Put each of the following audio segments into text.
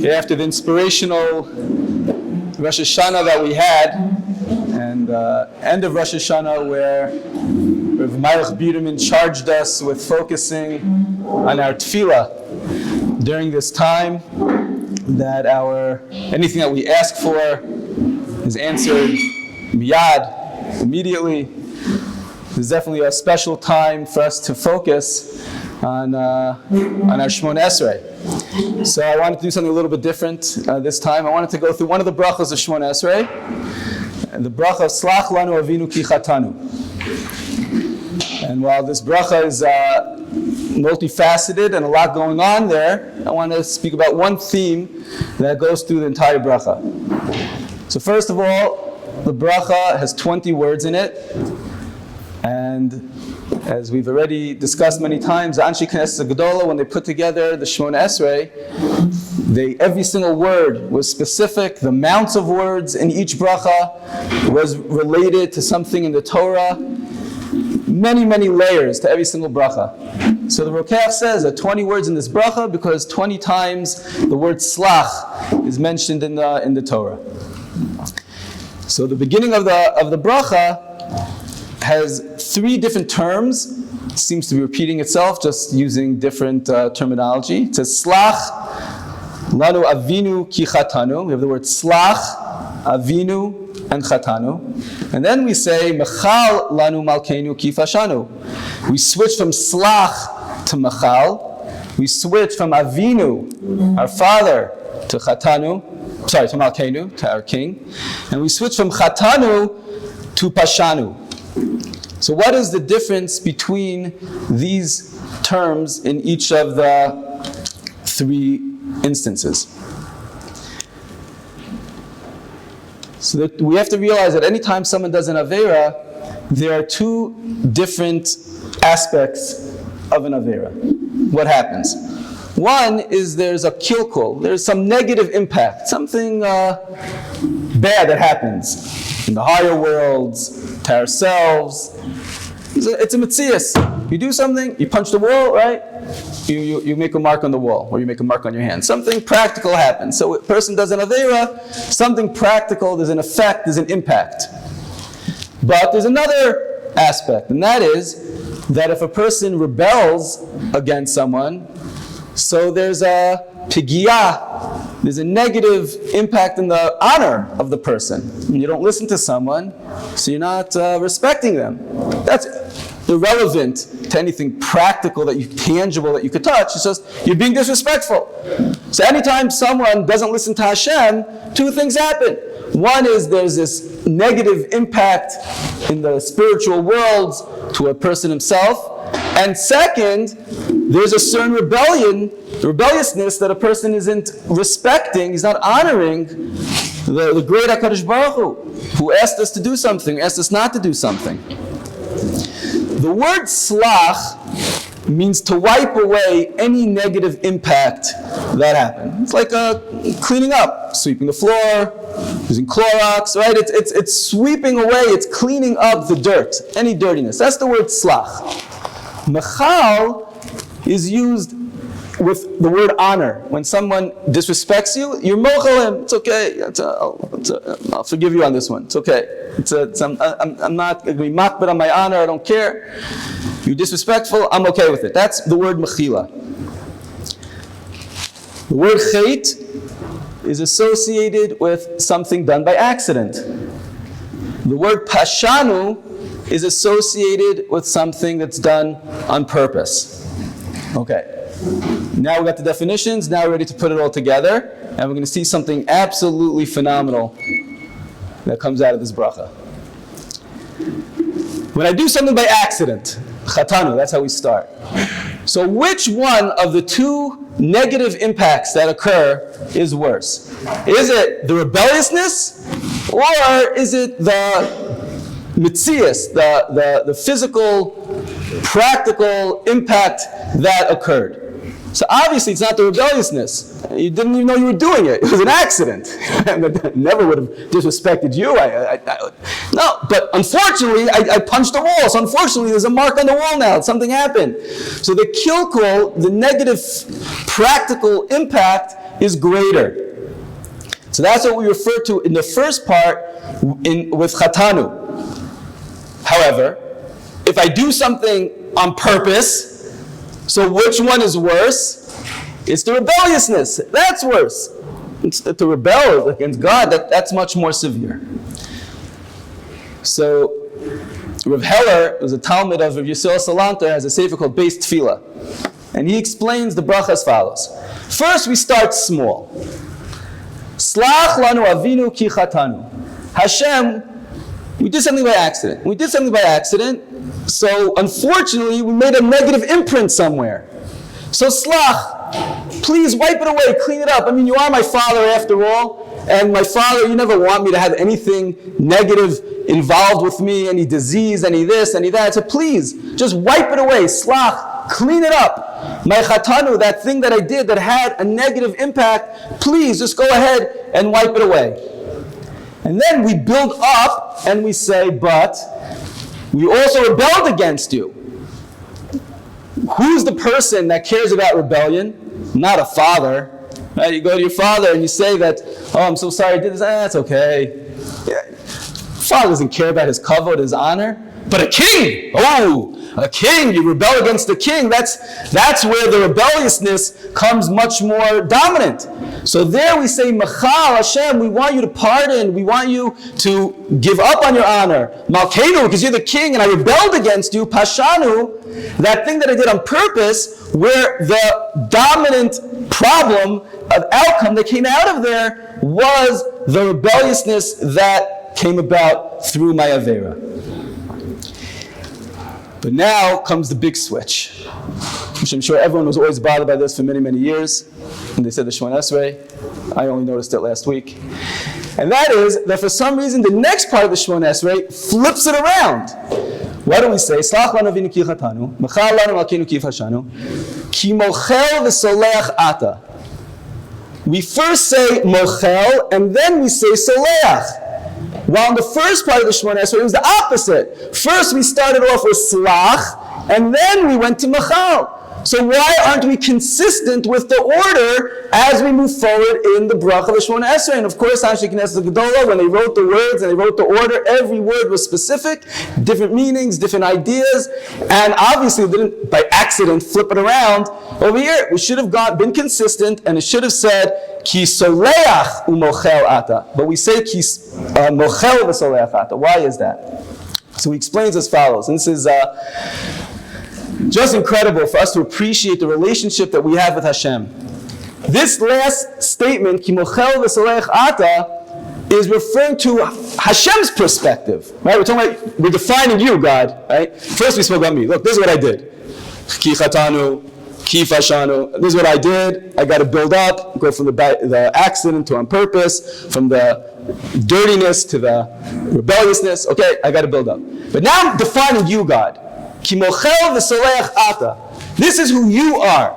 After the inspirational Rosh Hashanah that we had, and end of Rosh Hashanah where Rav Malach Biederman charged us with focusing on our tefillah during this time, that anything that we ask for is answered miyad, immediately. There's definitely a special time for us to focus on our Shmona Esrei. So I wanted to do something a little bit different this time. I wanted to go through one of the brachas of Shmona Esrei, and the bracha of Salach Lanu Avinu Ki Chatanu. And while this bracha is multifaceted and a lot going on there, I want to speak about one theme that goes through the entire bracha. So first of all, the bracha has 20 words in it, and as we've already discussed many times, the Anshe Knesset Gedola, when they put together the Shmona Esrei, every single word was specific. The amounts of words in each bracha was related to something in the Torah. Many, many layers to every single bracha. So the Rokeach says that 20 words in this bracha because 20 times the word Salach is mentioned in the Torah. So the beginning of the bracha has 3 different terms. It seems to be repeating itself, just using different terminology. It says Salach Lanu Avinu Ki Chatanu. We have the word Salach, Avinu, and Chatanu. And then we say Mechal Lanu Malkeinu Ki Fashanu. We switch from Salach to Mechal. We switch from Avinu, our father, to Malkeinu, to our king. And we switch from Chatanu to Pashanu. So what is the difference between these terms in each of the 3 instances? So that we have to realize that anytime someone does an Aveira, there are 2 different aspects of an Aveira. What happens? One is there's a kilkul, there's some negative impact, something bad that happens in the higher worlds, to ourselves. It's a metzias. You do something, you punch the wall, right? You make a mark on the wall, or you make a mark on your hand. Something practical happens. So a person does an Aveira, something practical, there's an effect, there's an impact. But there's another aspect, and that is that if a person rebels against someone, so there's a pigiyah, there's a negative impact in the honor of the person. When you don't listen to someone, so you're not respecting them. That's irrelevant to anything practical, tangible that you could touch. It's just you're being disrespectful. So anytime someone doesn't listen to Hashem, 2 things happen. One is there's this negative impact in the spiritual worlds to a person himself. And second, there's a certain rebelliousness that a person isn't respecting, he's not honoring the great HaKadosh Baruch Hu, who asked us to do something, asked us not to do something. The word Salach means to wipe away any negative impact that happened. It's like cleaning up, sweeping the floor, using Clorox, right? It's sweeping away, it's cleaning up the dirt, any dirtiness. That's the word Salach. Mechal is used with the word honor. When someone disrespects you, you're mochel him. It's okay. I'll forgive you on this one. It's okay. I'm not going to be makbid on my honor. I don't care. You're disrespectful. I'm okay with it. That's the word mechila. The word chait is associated with something done by accident. The word pashanu is associated with something that's done on purpose. Okay. Now we've got the definitions, now we're ready to put it all together, and we're going to see something absolutely phenomenal that comes out of this bracha. When I do something by accident, chatanu, that's how we start. So which one of the 2 negative impacts that occur is worse? Is it the rebelliousness, or is it the mitzias, the physical, practical impact that occurred? So obviously it's not the rebelliousness. You didn't even know you were doing it. It was an accident. Never would have disrespected you. No, but unfortunately, I punched the wall. So unfortunately, there's a mark on the wall now. Something happened. So the kilkul, the negative practical impact, is greater. So that's what we refer to in the first part with chatanu. However, if I do something on purpose, so which one is worse? It's the rebelliousness. That's worse. It's to rebel against God, that's much more severe. So Rav Heller, who's a Talmud of Rav Yisrael Salanter, has a sefer called Beis Tefillah. And he explains the bracha as follows. First, we start small. Salach Lanu Avinu ki chatanu. Hashem, we did something by accident. So unfortunately, we made a negative imprint somewhere. So Salach, please wipe it away, clean it up. I mean, you are my father after all. And my father, you never want me to have anything negative involved with me, any disease, any this, any that. So please, just wipe it away. Salach, clean it up. My chatanu, that thing that I did that had a negative impact, please just go ahead and wipe it away. And then we build up and we say, but we also rebelled against you. Who's the person that cares about rebellion? Not a father. Right? You go to your father and you say that, oh, I'm so sorry I did this. That's okay. Yeah. Father doesn't care about his kavod, his honor. But a king, a king, you rebel against the king. That's where the rebelliousness comes much more dominant. So there we say, Machal Hashem, we want you to pardon, we want you to give up on your honor. Malkeinu, because you're the king and I rebelled against you. Pashanu, that thing that I did on purpose, where the dominant problem of outcome that came out of there was the rebelliousness that came about through my Avera. But now comes the big switch, which I'm sure everyone was always bothered by this for many, many years. And they said the Shemona Esrei. I only noticed it last week. And that is that for some reason the next part of the Shemona Esrei flips it around. What do we say? Salach lanu avinu ki chatanu, mechal lanu malkeinu ki fashanu, ki mochel v'soleach ata. We first say mochel and then we say soleach. While in the first part of the Shemona Esrei, it was the opposite. First we started off with Salach, and then we went to Machal. So why aren't we consistent with the order as we move forward in the Bracha of the Shemona Esrei? And of course, Anshe Knesset Gedolah, when they wrote the words and they wrote the order, every word was specific, different meanings, different ideas, and obviously they didn't by accident flip it around. Over here, we should have been consistent, and it should have said, Ki soleach u'mochel ata. But we say ki mochel v'soleach ata. Why is that? So he explains as follows. And this is just incredible for us to appreciate the relationship that we have with Hashem. This last statement, ki mochel v'soleach ata, is referring to Hashem's perspective. Right? We're defining you, God. Right? First we spoke about me. Look, this is what I did. Ki chatanu. Kifashanu. This is what I did. I got to build up, go from the accident to on purpose, from the dirtiness to the rebelliousness. Okay, I got to build up. But now I'm defining you, God. Kimochel v'soleach ata. This is who you are.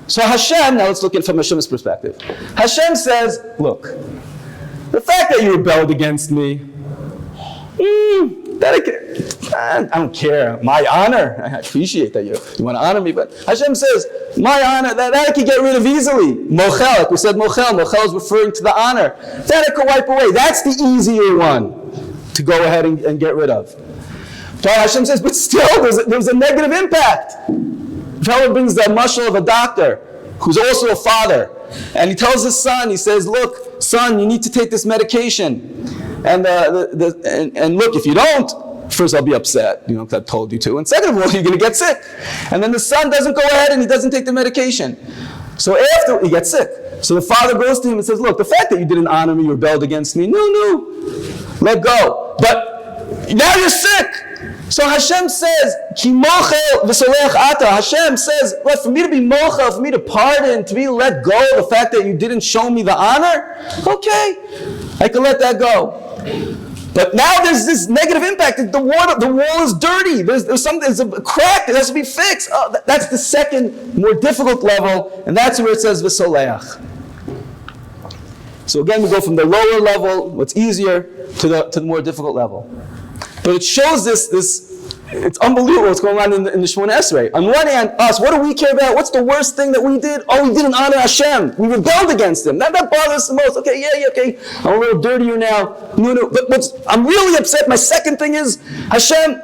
So Hashem, now let's look at it from Hashem's perspective. Hashem says, look, the fact that you rebelled against me, I don't care. My honor, I appreciate that you want to honor me, but Hashem says, my honor, that I can get rid of easily. Mochel, like we said, mochel is referring to the honor. That I can wipe away. That's the easier one to go ahead and get rid of. But Hashem says, but still, there's a negative impact. The fellow brings the mashal of a doctor, who's also a father, and he tells his son, he says, look, son, you need to take this medication. And look, if you don't, first I'll be upset, because I told you to. And second of all, you're going to get sick. And then the son doesn't go ahead and he doesn't take the medication. So after he gets sick. So the father goes to him and says, look, the fact that you didn't honor me, you rebelled against me, no, let go. But now you're sick. So Hashem says, Ki mochel v'soleach ata. Hashem says, well, for me to be mochel, for me to pardon, to be let go of the fact that you didn't show me the honor, okay, I can let that go. But now there's this negative impact. The wall is dirty. There's a crack that has to be fixed. Oh, that's the second, more difficult level, and that's where it says v'soleach. So again, we go from the lower level, what's easier, to the more difficult level. But it shows this it's unbelievable what's going on in the Shemona Esrei. On one hand, us, what do we care about? What's the worst thing that we did? Oh, we didn't honor Hashem. We rebelled against Him. That bothers us the most. Okay, okay. I'm a little dirtier now. No. But I'm really upset. My second thing is, Hashem,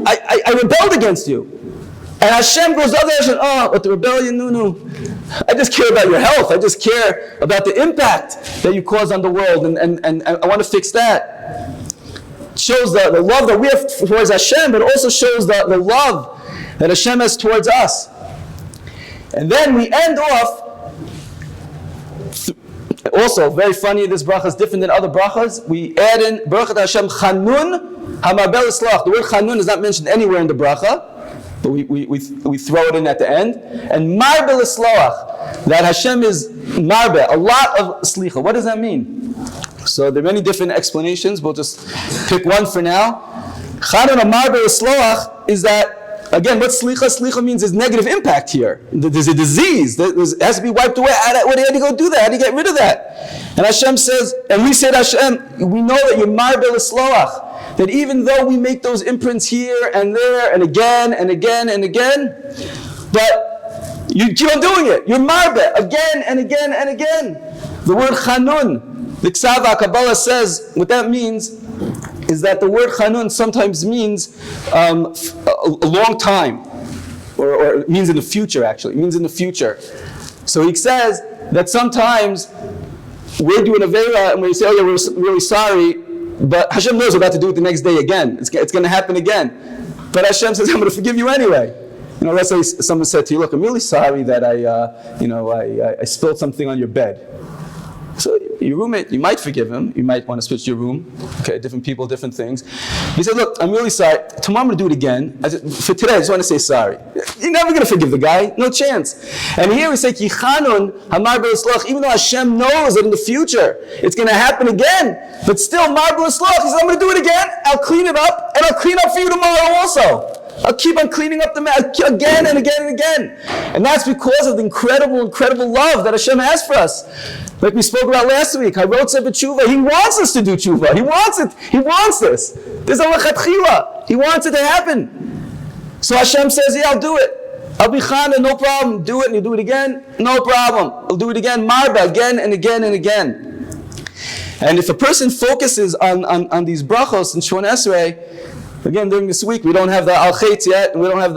I rebelled against you. And Hashem goes to other Hashem, but the rebellion, no. I just care about your health. I just care about the impact that you cause on the world, and I want to fix that. Shows the love that we have towards Hashem, but also shows the love that Hashem has towards us. And then we end off, also very funny, this bracha is different than other brachas. We add in, Baruch Hashem Chanun Hamarbel Islach. The word Chanun is not mentioned anywhere in the bracha, but we throw it in at the end. And Marbel Islach, that Hashem is Marbe, a lot of Slicha. What does that mean? So there are many different explanations. We'll just pick one for now. Chanun Marbel Islach is that, again, what Slicha? Slicha means is negative impact here. There's a disease that has to be wiped away. How do you go do that? How do you get rid of that? And Hashem says, and we say to Hashem, we know that you're Marbel Islach, that even though we make those imprints here and there and again and again and again, but you keep on doing it. You're Marbe again and again and again. The word Chanun, the Ksava Kabbalah says, what that means is that the word Chanun sometimes means a long time, or it means in the future, actually. It means in the future. So he says that sometimes we're doing a Avera and we say, we're really sorry, but Hashem knows we're about to do it the next day again. It's going to happen again. But Hashem says, I'm going to forgive you anyway. Let's say someone said to you, look, I'm really sorry that I spilled something on your bed. So your roommate, you might forgive him. You might want to switch your room. Okay, different people, different things. He said, look, I'm really sorry. Tomorrow I'm going to do it again. For today, I just want to say sorry. You're never going to forgive the guy. No chance. And here we say, Ki Chanun Hamar B'Islach, even though Hashem knows that in the future it's going to happen again, but still, Mar B'Islach, he said, I'm going to do it again. I'll clean it up, and I'll clean up for you tomorrow also. I'll keep on cleaning up the mess again and again and again. And that's because of the incredible love that Hashem has for us. Like we spoke about last week, Harotze b'tshuva. He wants us to do tshuva. He wants it. He wants this. There's a lechatchila. He wants it to happen. So Hashem says, yeah, I'll do it. I'll be chana, no problem. Do it, and you do it again, no problem. I'll do it again, marba, again and again and again. And if a person focuses on these brachos and Shemona Esrei, again, during this week, we don't have the al-chetz yet, and we don't have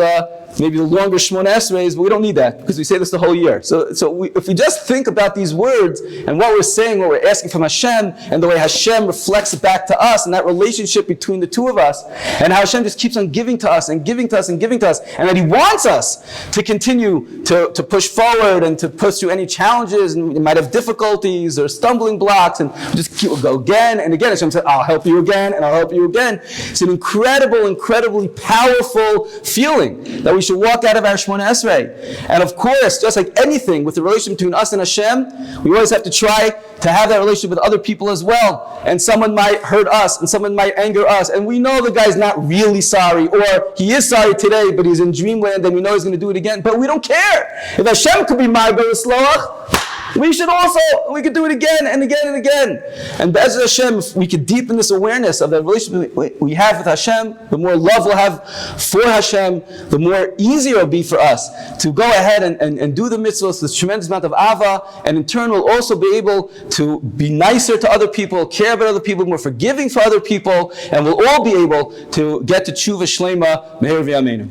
maybe the longer Shemona Esreis, but we don't need that, because we say this the whole year. So if we just think about these words, and what we're saying, what we're asking from Hashem, and the way Hashem reflects it back to us, and that relationship between the two of us, and how Hashem just keeps on giving to us, and giving to us, and giving to us, and that He wants us to continue to push forward, and to push through any challenges, and we might have difficulties, or stumbling blocks, and we just go again and again. Hashem said, I'll help you again, and I'll help you again. It's an incredibly powerful feeling that we should walk out of our Shemona Esrei. And of course, just like anything with the relationship between us and Hashem, we always have to try to have that relationship with other people as well. And someone might hurt us, and someone might anger us, and we know the guy's not really sorry, or he is sorry today, but he's in dreamland, and we know he's going to do it again. But we don't care. If Hashem could be Ma'aber Sloach, we could do it again and again and again. And as Hashem, if we could deepen this awareness of the relationship we have with Hashem, the more love we'll have for Hashem, the more easier it'll be for us to go ahead and do the mitzvahs, this tremendous amount of ava, and in turn we'll also be able to be nicer to other people, care about other people, more forgiving for other people, and we'll all be able to get to tshuva shlema meher v'yameinu.